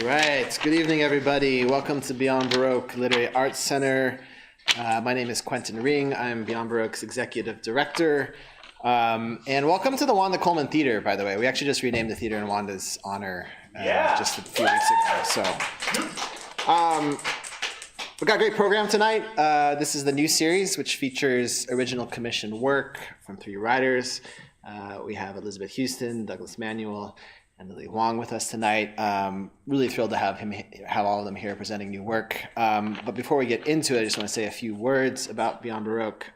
right. Good evening, everybody. Welcome to Beyond Baroque Literary Arts Center. My name is Quentin Ring. I'm Beyond Baroque's Executive Director. And welcome to the Wanda Coleman Theater, by the way. We actually just renamed the theater in Wanda's honor just a few weeks ago. So we've got a great program tonight. This is the new series, which features original commissioned work from 3 writers. We have Elisabeth Houston, Douglas Manuel, and Lily Hoang with us tonight. Really thrilled to have all of them here presenting new work. But before we get into it, I just want to say a few words about Beyond Baroque.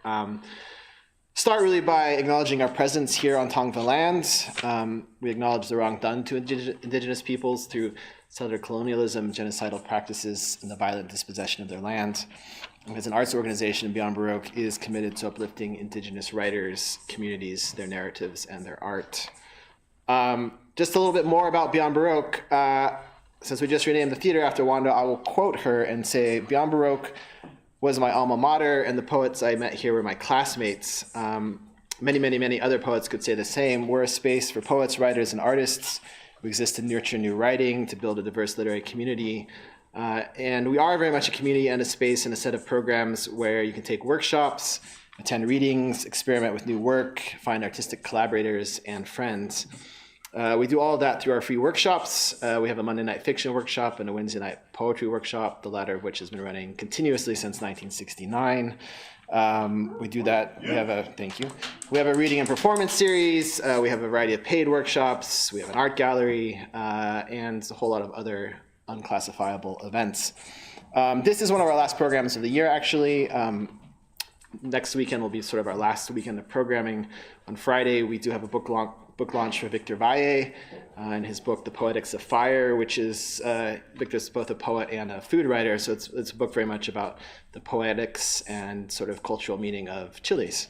Start really by acknowledging our presence here on Tongva land. We acknowledge the wrong done to indigenous peoples through settler colonialism, genocidal practices, and the violent dispossession of their land. As an arts organization, Beyond Baroque is committed to uplifting indigenous writers, communities, their narratives, and their art. Just a little bit more about Beyond Baroque. Since we just renamed the theater after Wanda, I will quote her and say, Beyond Baroque was my alma mater, and the poets I met here were my classmates. Many other poets could say the same. We're a space for poets, writers, and artists. We exist to nurture new writing, to build a diverse literary community. And we are very much a community and a space and a set of programs where you can take workshops, attend readings, experiment with new work, find artistic collaborators and friends. We do all of that through our free workshops. We have a Monday night fiction workshop and a Wednesday night poetry workshop, the latter of which has been running continuously since 1969. We do that. Thank you. We have a reading and performance series. We have a variety of paid workshops. We have an art gallery and a whole lot of other unclassifiable events. This is one of our last programs of the year, actually. Next weekend will be sort of our last weekend of programming. On Friday, we do have a book launch for Victor Valle and his book, The Poetics of Fire, which is, Victor's both a poet and a food writer, so it's a book very much about the poetics and sort of cultural meaning of chilies.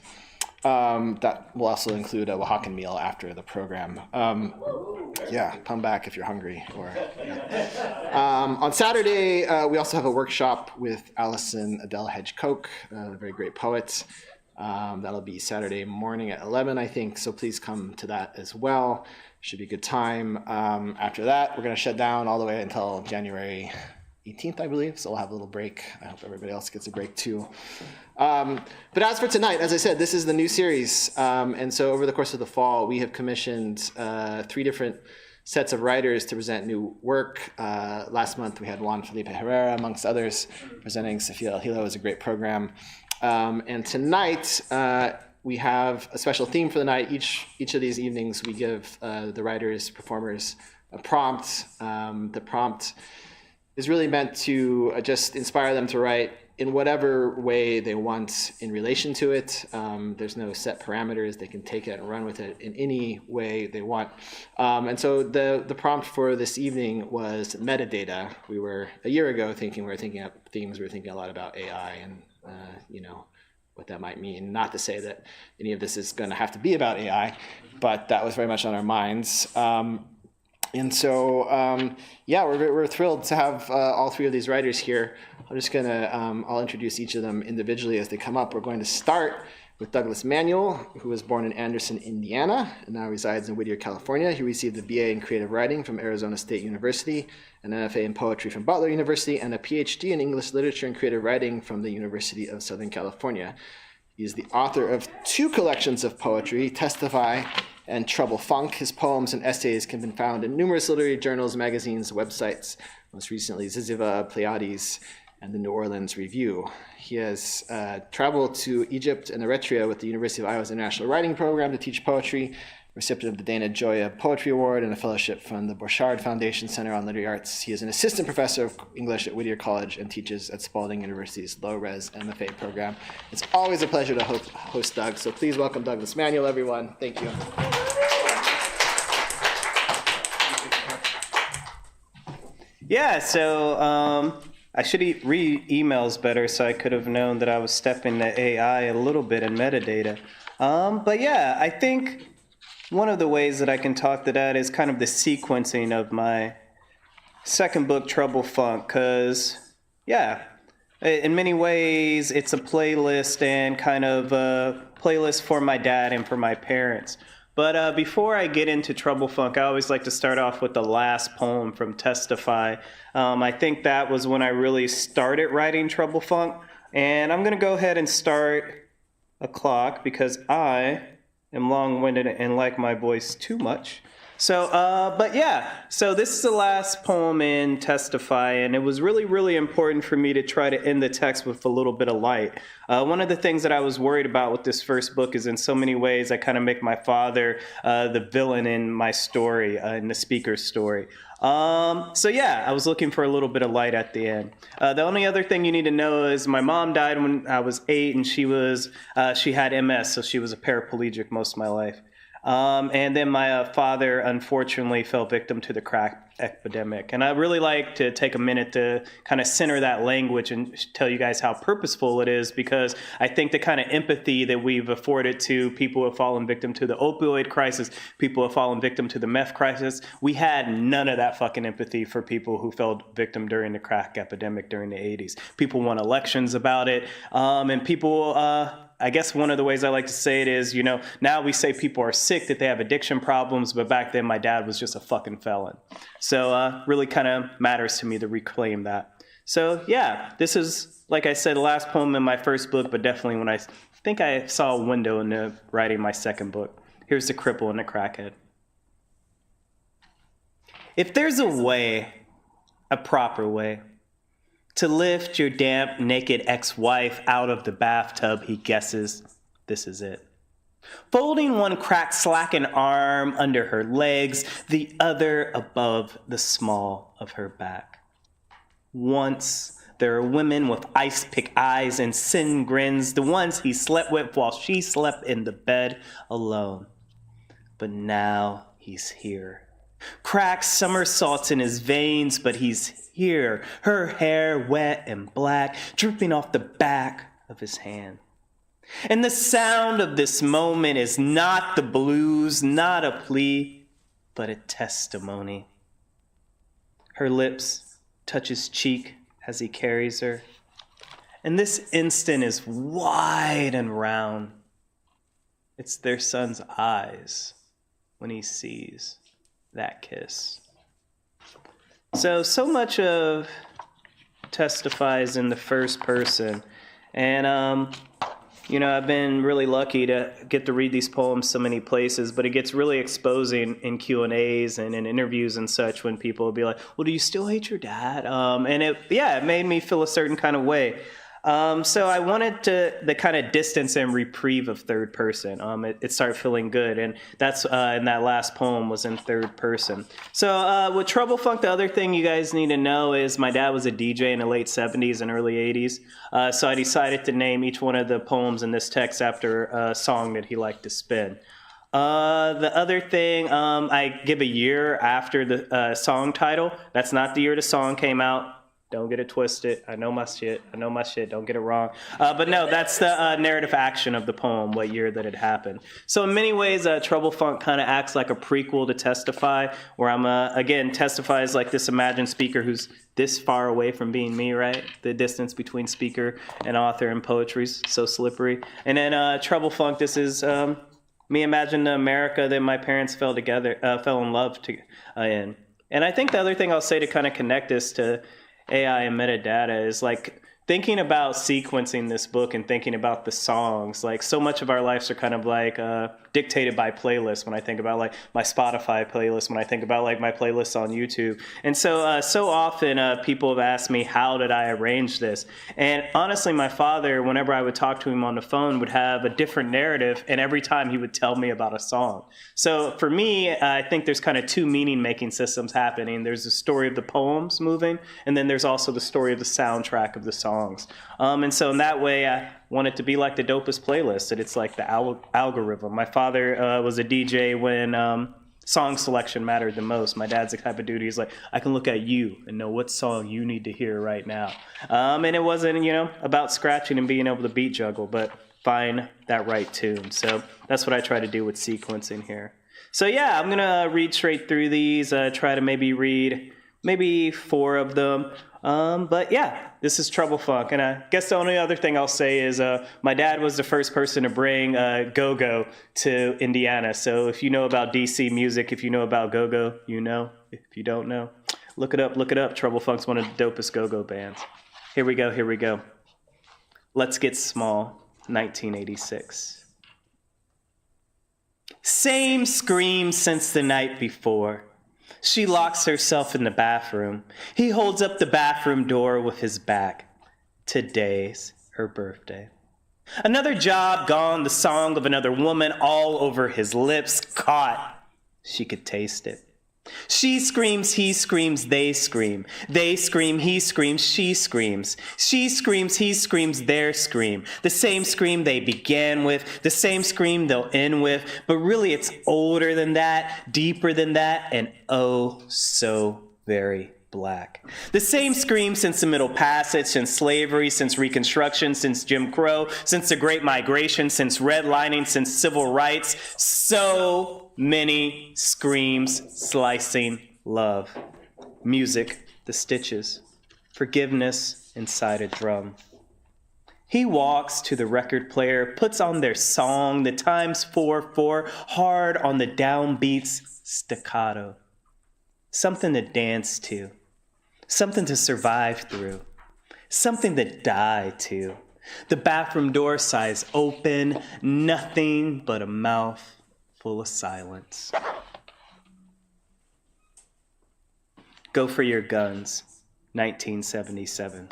That will also include a Oaxacan meal after the program. Come back if you're hungry. On Saturday, we also have a workshop with Allison Adele Hedge-Koch, a very great poet. That'll be Saturday morning at 11, I think, so please come to that as well. Should be a good time. After that, we're going to shut down all the way until January 18th, I believe, so we'll have a little break. I hope everybody else gets a break too. But as for tonight, as I said, this is the new series, and so over the course of the fall, we have commissioned 3 different sets of writers to present new work. Last month, we had Juan Felipe Herrera, amongst others, presenting Sofia El Hilo. It was a great program. And tonight, we have a special theme for the night. Each of these evenings, we give the writers, performers, a prompt. The prompt is really meant to just inspire them to write in whatever way they want in relation to it. There's no set parameters. They can take it and run with it in any way they want. And so the prompt for this evening was metadata. We were, a year ago, thinking up themes. We were thinking a lot about AI and what that might mean. Not to say that any of this is going to have to be about AI, but that was very much on our minds. And so, we're thrilled to have all 3 of these writers here. I'm just going to, I'll introduce each of them individually as they come up. We're going to start with Douglas Manuel, who was born in Anderson, Indiana, and now resides in Whittier, California. He received a BA in creative writing from Arizona State University, an MFA in poetry from Butler University, and a PhD in English literature and creative writing from the University of Southern California. He is the author of 2 collections of poetry, Testify and Trouble Funk. His poems and essays can be found in numerous literary journals, magazines, websites, most recently Ziziva, Pleiades, and the New Orleans Review. He has traveled to Egypt and Eritrea with the University of Iowa's International Writing Program to teach poetry, recipient of the Dana Gioia Poetry Award and a fellowship from the Borchardt Foundation Center on Literary Arts. He is an assistant professor of English at Whittier College and teaches at Spalding University's low-res MFA program. It's always a pleasure to host Doug, so please welcome Douglas Manuel, everyone. Thank you. Yeah, so I should read emails better, so I could have known that I was stepping to AI a little bit in metadata. But yeah, I think one of the ways that I can talk to that is kind of the sequencing of my second book, Trouble Funk, because, in many ways, it's a playlist and kind of a playlist for my dad and for my parents. But before I get into Trouble Funk, I always like to start off with the last poem from Testify. I think that was when I really started writing Trouble Funk. And I'm going to go ahead and start a clock because I am long-winded and like my voice too much. But yeah, so this is the last poem in Testify, and it was really, really important for me to try to end the text with a little bit of light. One of the things that I was worried about with this first book is in so many ways I kind of make my father the villain in my story, in the speaker's story. So yeah, I was looking for a little bit of light at the end. The only other thing you need to know is my mom died when I was 8, and she had MS, so she was a paraplegic most of my life. And then my father, unfortunately, fell victim to the crack epidemic. And I really like to take a minute to kind of center that language and tell you guys how purposeful it is, because I think the kind of empathy that we've afforded to people who have fallen victim to the opioid crisis, people who have fallen victim to the meth crisis, we had none of that fucking empathy for people who fell victim during the crack epidemic during the 80s. People won elections about it, and people... I guess one of the ways I like to say it is, now we say people are sick, that they have addiction problems, but back then my dad was just a fucking felon. So really kind of matters to me to reclaim that. So yeah, this is, like I said, the last poem in my first book, but definitely when I think I saw a window into writing my second book. Here's the cripple and the crackhead. If there's a way, a proper way, to lift your damp, naked ex-wife out of the bathtub, he guesses this is it. Folding one cracked, slackened arm under her legs, the other above the small of her back. Once there are women with ice-pick eyes and sin grins, the ones he slept with while she slept in the bed alone. But now he's here. Cracked somersaults in his veins, but he's here, her hair wet and black, dripping off the back of his hand. And the sound of this moment is not the blues, not a plea, but a testimony. Her lips touch his cheek as he carries her, and this instant is wide and round. It's their son's eyes when he sees that kiss. So much of Testifies in the first person. And, I've been really lucky to get to read these poems so many places, but it gets really exposing in Q&As and in interviews and such when people will be like, well, do you still hate your dad? And it made me feel a certain kind of way. So I wanted the kind of distance and reprieve of third person. It started feeling good, and that's in that last poem was in third person. So with Trouble Funk, the other thing you guys need to know is my dad was a DJ in the late 70s and early 80s. So I decided to name each one of the poems in this text after a song that he liked to spin. The other thing, I give a year after the song title. That's not the year the song came out. Don't get it twisted. I know my shit. Don't get it wrong. But no, that's the narrative action of the poem, what year that it happened. So in many ways, Trouble Funk kind of acts like a prequel to Testify, where I'm, again, Testify is like this imagined speaker who's this far away from being me, right? The distance between speaker and author in poetry is so slippery. And then Trouble Funk, this is me imagine the America that my parents fell in love in. And I think the other thing I'll say to kind of connect this to AI and metadata is like thinking about sequencing this book and thinking about the songs. Like so much of our lives are kind of like dictated by playlists. When I think about like my Spotify playlist, when I think about like my playlists on YouTube. And so often people have asked me, how did I arrange this? And honestly, my father, whenever I would talk to him on the phone, would have a different narrative. And every time he would tell me about a song. So for me, I think there's kind of two meaning-making systems happening. There's the story of the poems moving, and then there's also the story of the soundtrack of the songs. And so in that way, I want it to be like the dopest playlist, that it's like the algorithm. My father was a DJ when song selection mattered the most. My dad's the type of dude, he's like, I can look at you and know what song you need to hear right now. And it wasn't, about scratching and being able to beat juggle, but find that right tune. So that's what I try to do with sequencing here. So yeah, I'm going to read straight through these, try to maybe read maybe 4 of them. But yeah, this is Trouble Funk. And I guess the only other thing I'll say is my dad was the first person to bring go-go to Indiana. So if you know about DC music, if you know about go-go, you know. If you don't know, look it up, look it up. Trouble Funk's one of the dopest go-go bands. Here we go, here we go. Let's Get Small, 1986. Same scream since the night before. She locks herself in the bathroom. He holds up the bathroom door with his back. Today's her birthday. Another job gone, the song of another woman all over his lips, caught. She could taste it. She screams, he screams, they scream. They scream, he screams, she screams. She screams, he screams, their scream. The same scream they began with, the same scream they'll end with, but really it's older than that, deeper than that, and oh so very black. The same scream since the Middle Passage, since slavery, since Reconstruction, since Jim Crow, since the Great Migration, since redlining, since civil rights. So many screams slicing love. Music, the stitches. Forgiveness inside a drum. He walks to the record player, puts on their song, the times 4/4, hard on the downbeats, staccato. Something to dance to. Something to survive through. Something to die to. The bathroom door sighs open, nothing but a mouth full of silence. Go for Your Guns, 1977.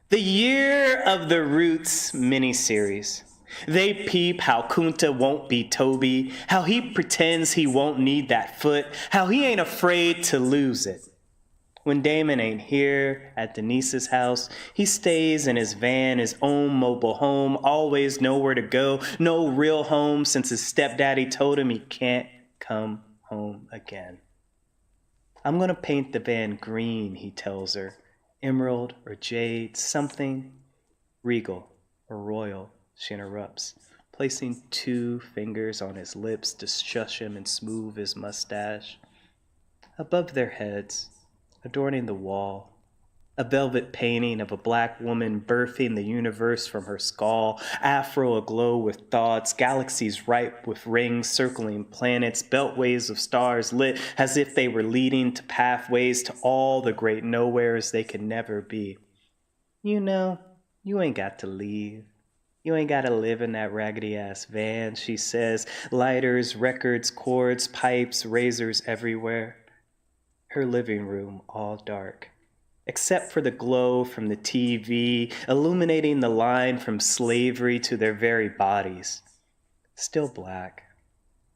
The Year of the Roots miniseries. They peep how Kunta won't be Toby, how he pretends he won't need that foot, how he ain't afraid to lose it. When Damon ain't here at Denise's house, he stays in his van, his own mobile home, always nowhere to go, no real home since his stepdaddy told him he can't come home again. I'm gonna paint the van green, he tells her, emerald or jade, something regal or royal, she interrupts, placing 2 fingers on his lips to shush him and smooth his mustache. Above their heads, adorning the wall, a velvet painting of a black woman birthing the universe from her skull, afro aglow with thoughts, galaxies ripe with rings circling planets, beltways of stars lit as if they were leading to pathways to all the great nowheres they could never be. You know, you ain't got to leave. You ain't gotta live in that raggedy-ass van, she says, lighters, records, cords, pipes, razors everywhere. Her living room all dark, except for the glow from the TV, illuminating the line from slavery to their very bodies. Still black,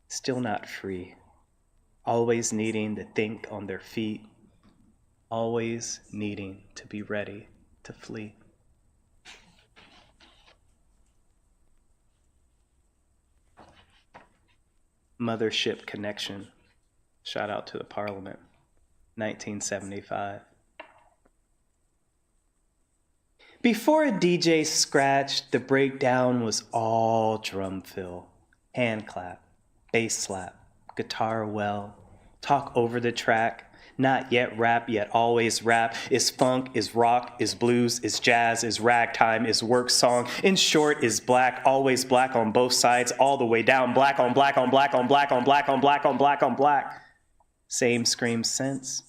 still not free, always needing to think on their feet, always needing to be ready to flee. Mothership Connection. Shout out to the Parliament. 1975. Before a DJ scratched, the breakdown was all drum fill. Hand clap, bass slap, guitar well, talk over the track, not yet rap, yet always rap, is funk, is rock, is blues, is jazz, is ragtime, is work song. In short, is black, always black on both sides, all the way down, black on black on black on black on black on black on black on black. Same scream since.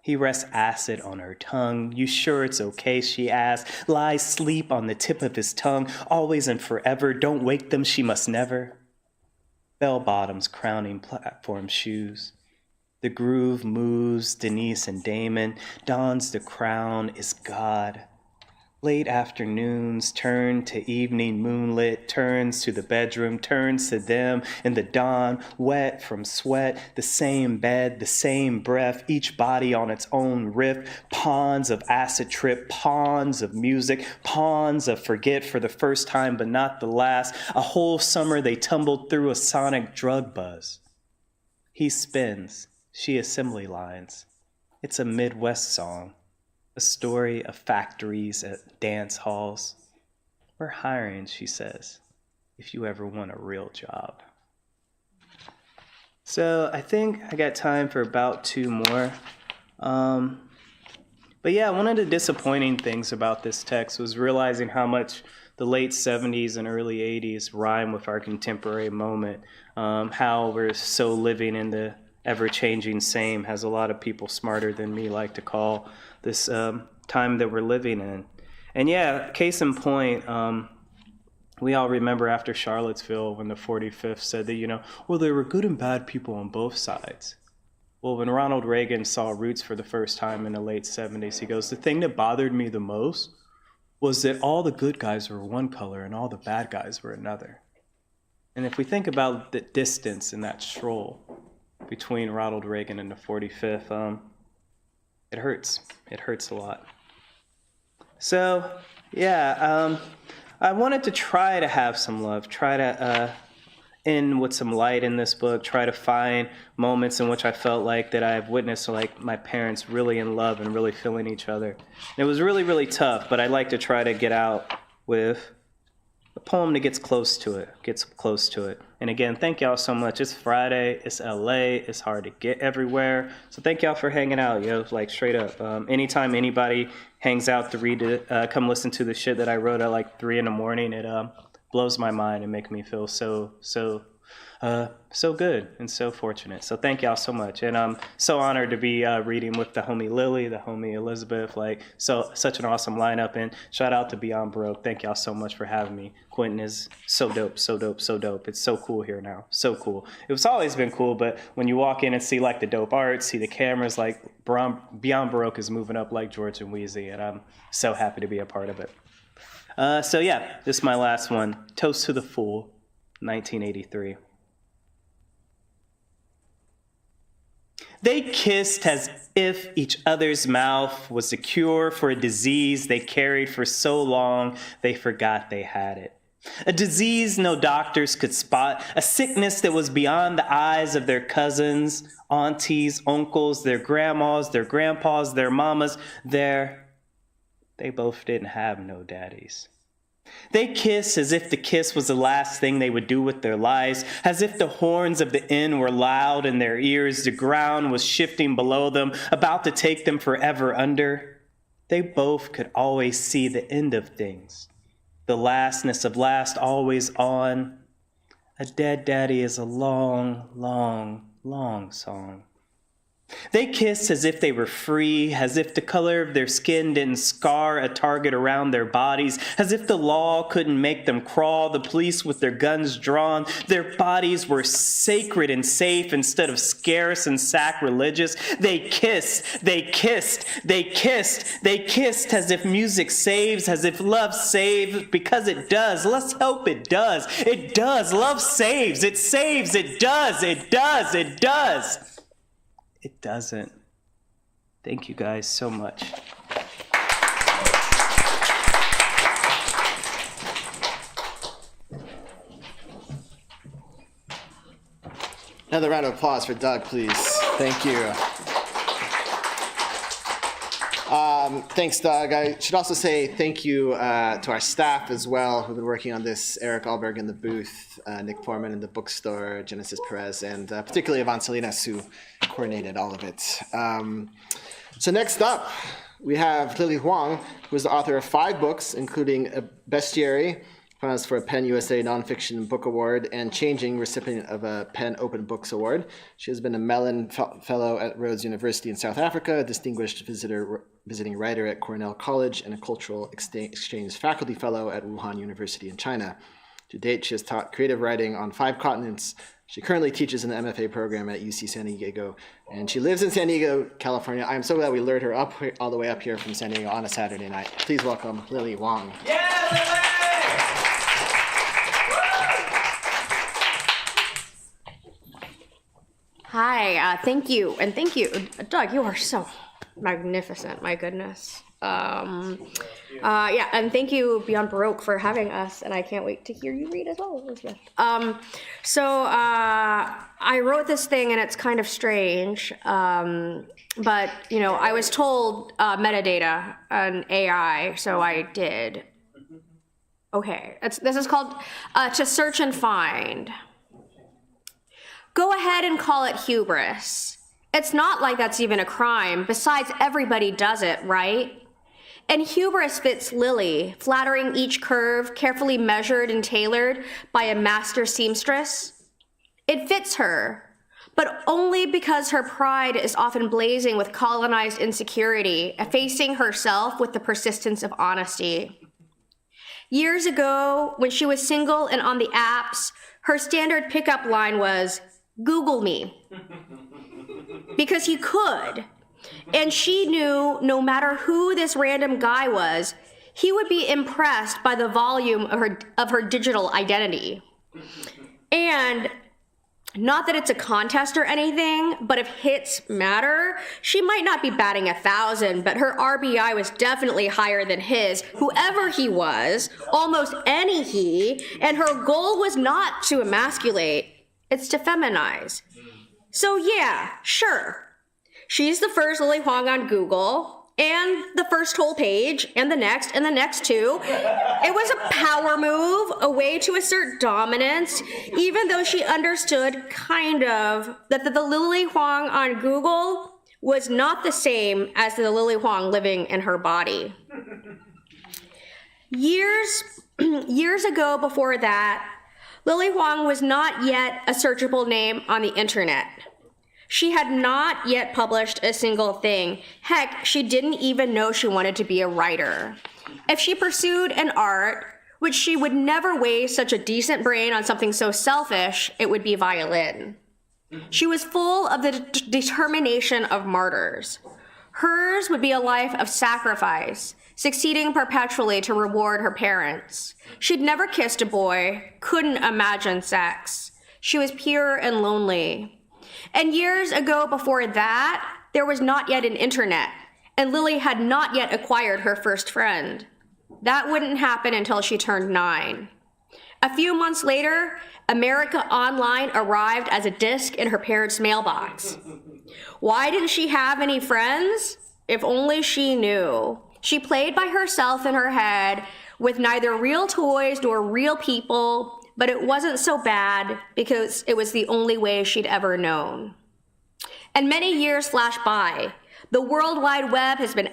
He rests acid on her tongue. You sure it's okay, she asks. Lies sleep on the tip of his tongue. Always and forever. Don't wake them, she must never. Bell-bottoms crowning platform shoes. The groove moves, Denise and Damon. Dons the crown is God. Late afternoons turn to evening moonlit, turns to the bedroom, turns to them in the dawn, wet from sweat, the same bed, the same breath, each body on its own riff, pawns of acid trip, pawns of music, pawns of forget for the first time but not the last. A whole summer they tumbled through a sonic drug buzz. He spins, she assembly lines. It's a Midwest song. A story of factories at dance halls. We're hiring, she says, if you ever want a real job. So I think I got time for about 2 more. But yeah, one of the disappointing things about this text was realizing how much the late 70s and early 80s rhyme with our contemporary moment. How we're so living in the ever-changing same, as a lot of people smarter than me like to call this time that we're living in. And yeah, case in point, we all remember after Charlottesville when the 45th said that, well, there were good and bad people on both sides. Well, when Ronald Reagan saw Roots for the first time in the late 70s, he goes, the thing that bothered me the most was that all the good guys were one color and all the bad guys were another. And if we think about the distance in that stroll between Ronald Reagan and the 45th, it hurts. It hurts a lot. So, yeah, I wanted to try to have some love, try to end with some light in this book, try to find moments in which I felt like that I've witnessed like my parents really in love and really feeling each other. And it was really, really tough, but I like to try to get out with a poem that gets close to it. And again, thank y'all so much. It's Friday, it's LA, it's hard to get everywhere. So thank y'all for hanging out, like straight up. Anytime anybody hangs out to read it, come listen to the shit that I wrote at like 3 a.m, it blows my mind and make me feel so good and so fortunate. So thank y'all so much. And I'm so honored to be reading with the homie Lily, the homie Elisabeth, such an awesome lineup. And shout out to Beyond Baroque. Thank y'all so much for having me. Quentin is so dope, so dope, so dope. It's so cool here now. So cool. It's always been cool, but when you walk in and see like the dope art, see the cameras, like Beyond Baroque is moving up like George and Wheezy, and I'm so happy to be a part of it. So yeah, this is my last one. Toast to the Fool, 1983. They kissed as if each other's mouth was a cure for a disease they carried for so long they forgot they had it. A disease no doctors could spot, a sickness that was beyond the eyes of their cousins, aunties, uncles, their grandmas, their grandpas, their mamas, they both didn't have no daddies. They kissed as if the kiss was the last thing they would do with their lives, as if the horns of the inn were loud in their ears, the ground was shifting below them, about to take them forever under. They both could always see the end of things, the lastness of last always on. A dead daddy is a long, long, long song. They kissed as if they were free, as if the color of their skin didn't scar a target around their bodies, as if the law couldn't make them crawl, the police with their guns drawn. Their bodies were sacred and safe instead of scarce and sacrilegious. They kissed, they kissed, they kissed, they kissed as if music saves, as if love saves, because it does. Let's hope it does. It does. Love saves. It saves. It does. It does. It does. It doesn't. Thank you guys so much. Another round of applause for Doug, please. Thank you. Thanks, Doug. I should also say thank you to our staff as well who've been working on this. Eric Alberg in the booth, Nick Foreman in the bookstore, Genesis Perez, and particularly Ivan Salinas, who coordinated all of it. So next up, we have Lily Hoang, who is the author of 5 books, including A Bestiary, finalist for a PEN USA Nonfiction Book Award, and Changing, recipient of a PEN Open Books Award. She has been a Mellon Fellow at Rhodes University in South Africa, a distinguished visiting writer at Cornell College, and a Cultural Exchange Faculty Fellow at Wuhan University in China. To date, she has taught creative writing on 5 continents. She currently teaches in the MFA program at UC San Diego, and she lives in San Diego, California. I'm so glad we lured her up all the way up here from San Diego on a Saturday night. Please welcome Lily Hoang. Yeah, Lily! Hi, thank you, and thank you. Doug, you are so magnificent, my goodness. Yeah, and thank you, Beyond Baroque, for having us, and I can't wait to hear you read as well, Elizabeth. I wrote this thing, and it's kind of strange, but, I was told metadata and AI, so I did. Okay, this is called To Search and Find. Go ahead and call it hubris. It's not like that's even a crime. Besides, everybody does it, right? And hubris fits Lily, flattering each curve, carefully measured and tailored by a master seamstress. It fits her, but only because her pride is often blazing with colonized insecurity, effacing herself with the persistence of honesty. Years ago, when she was single and on the apps, her standard pickup line was, "Google me." Because he could. And she knew no matter who this random guy was, he would be impressed by the volume of her digital identity. And not that it's a contest or anything, but if hits matter, she might not be batting 1,000, but her RBI was definitely higher than his, whoever he was, almost any he, and her goal was not to emasculate, it's to feminize. So yeah, sure. She's the first Lily Hoang on Google, and the first whole page, and the next two. It was a power move, a way to assert dominance, even though she understood, kind of, that the Lily Hoang on Google was not the same as the Lily Hoang living in her body. Years ago before that, Lily Hoang was not yet a searchable name on the internet. She had not yet published a single thing. Heck, she didn't even know she wanted to be a writer. If she pursued an art, which she would never waste such a decent brain on something so selfish, it would be violin. She was full of the determination of martyrs. Hers would be a life of sacrifice, succeeding perpetually to reward her parents. She'd never kissed a boy, couldn't imagine sex. She was pure and lonely. And years ago before that, there was not yet an internet, and Lily had not yet acquired her first friend. That wouldn't happen until she turned 9. A few months later, America Online arrived as a disc in her parents' mailbox. Why didn't she have any friends? If only she knew. She played by herself in her head with neither real toys nor real people, but it wasn't so bad because it was the only way she'd ever known. And many years flash by. The World Wide Web has been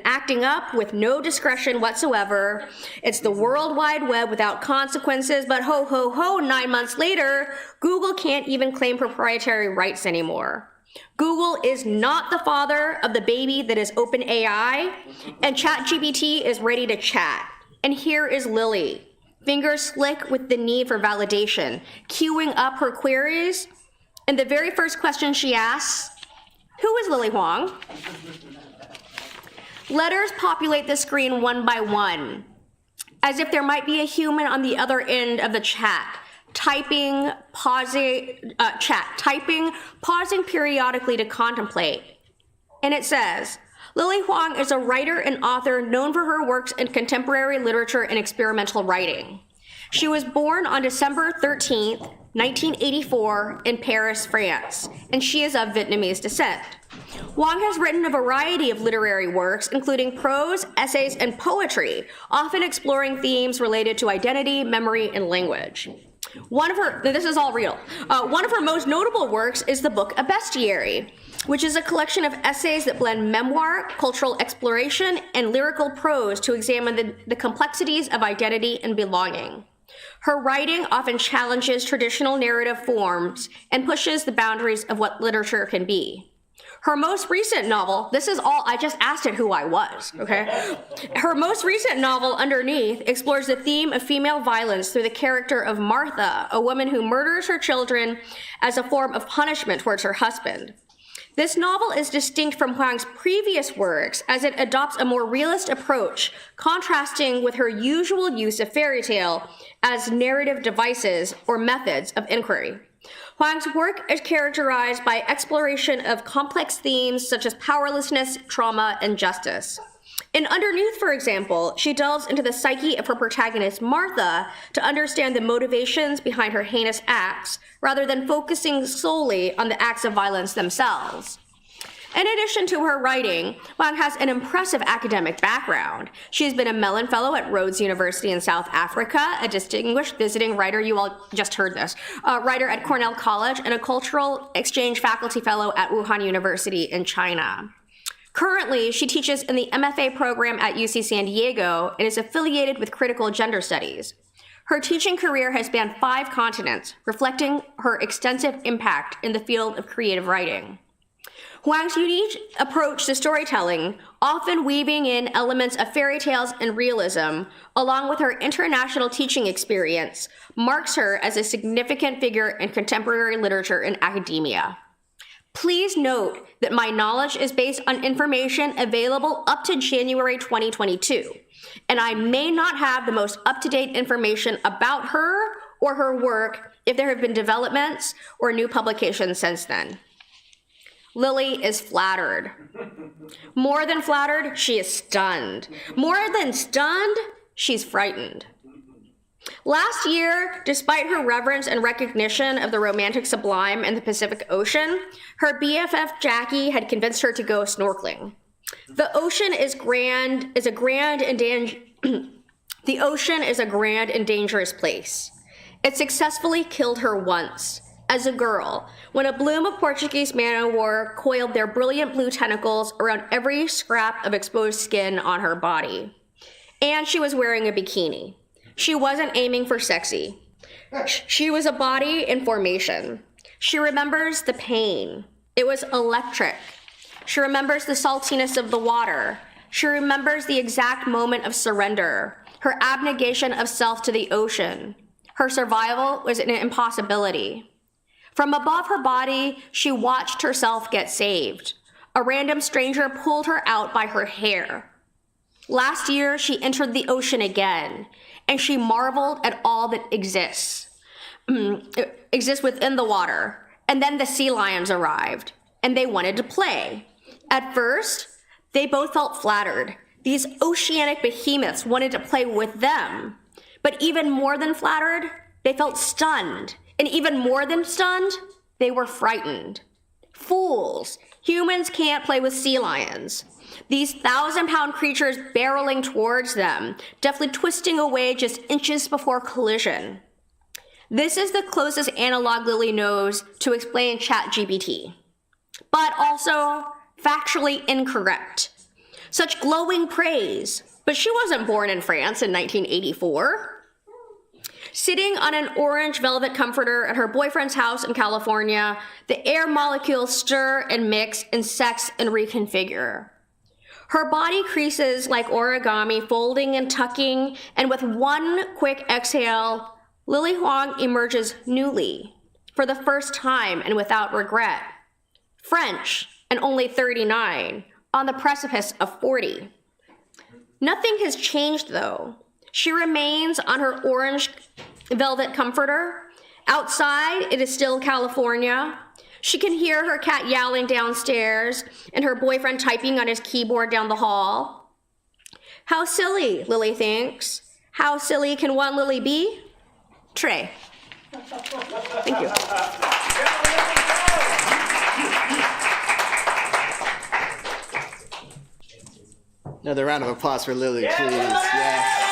acting up with no discretion whatsoever. It's the World Wide Web without consequences, but ho, ho, ho, 9 months later, Google can't even claim proprietary rights anymore. Google is not the father of the baby that is OpenAI, and ChatGPT is ready to chat. And here is Lily, fingers slick with the need for validation, queuing up her queries, and the very first question she asks, who is Lily Hoang? Letters populate the screen one by one, as if there might be a human on the other end of the chat, typing, pausing periodically to contemplate. And it says, Lily Hoang is a writer and author known for her works in contemporary literature and experimental writing. She was born on December 13th, 1984 in Paris, France, and she is of Vietnamese descent. Hoang has written a variety of literary works, including prose, essays, and poetry, often exploring themes related to identity, memory, and language. This is all real. One of her most notable works is the book A Bestiary, which is a collection of essays that blend memoir, cultural exploration, and lyrical prose to examine the complexities of identity and belonging. Her writing often challenges traditional narrative forms and pushes the boundaries of what literature can be. Her most recent novel, this is all, I just asked it who I was, okay? Her most recent novel, Underneath, explores the theme of female violence through the character of Martha, a woman who murders her children as a form of punishment towards her husband. This novel is distinct from Hoang's previous works as it adopts a more realist approach, contrasting with her usual use of fairy tale as narrative devices or methods of inquiry. Hoang's work is characterized by exploration of complex themes such as powerlessness, trauma, and justice. In Underneath, for example, she delves into the psyche of her protagonist, Martha, to understand the motivations behind her heinous acts, rather than focusing solely on the acts of violence themselves. In addition to her writing, Hoang has an impressive academic background. She has been a Mellon Fellow at Rhodes University in South Africa, a distinguished visiting writer, you all just heard this, writer at Cornell College, and a cultural exchange faculty fellow at Wuhan University in China. Currently, she teaches in the MFA program at UC San Diego and is affiliated with Critical Gender Studies. Her teaching career has spanned 5 continents, reflecting her extensive impact in the field of creative writing. Hoang's unique approach to storytelling, often weaving in elements of fairy tales and realism, along with her international teaching experience, marks her as a significant figure in contemporary literature and academia. Please note that my knowledge is based on information available up to January 2022, and I may not have the most up-to-date information about her or her work if there have been developments or new publications since then. Lily is flattered. More than flattered, she is stunned. More than stunned, she's frightened. Last year, despite her reverence and recognition of the romantic sublime in the Pacific Ocean, her BFF Jackie had convinced her to go snorkeling. The ocean is a grand and dangerous place. It successfully killed her once. As a girl, when a bloom of Portuguese man-o-war coiled their brilliant blue tentacles around every scrap of exposed skin on her body. And she was wearing a bikini. She wasn't aiming for sexy. She was a body in formation. She remembers the pain. It was electric. She remembers the saltiness of the water. She remembers the exact moment of surrender, her abnegation of self to the ocean. Her survival was an impossibility. From above her body, she watched herself get saved. A random stranger pulled her out by her hair. Last year, she entered the ocean again, and she marveled at all that exists within the water. And then the sea lions arrived, and they wanted to play. At first, they both felt flattered. These oceanic behemoths wanted to play with them. But even more than flattered, they felt stunned. And even more than stunned, they were frightened. Fools! Humans can't play with sea lions. These 1,000-pound creatures barreling towards them, deftly twisting away just inches before collision. This is the closest analog Lily knows to explain ChatGPT, but also factually incorrect. Such glowing praise, but she wasn't born in France in 1984. Sitting on an orange velvet comforter at her boyfriend's house in California, the air molecules stir and mix and sex and reconfigure. Her body creases like origami, folding and tucking, and with one quick exhale, Lily Hoang emerges newly, for the first time and without regret. French, and only 39, on the precipice of 40. Nothing has changed, though. She remains on her orange velvet comforter. Outside, it is still California. She can hear her cat yowling downstairs and her boyfriend typing on his keyboard down the hall. How silly, Lily thinks. How silly can one Lily be? Trey. Thank you. Another round of applause for Lily, please. Yes.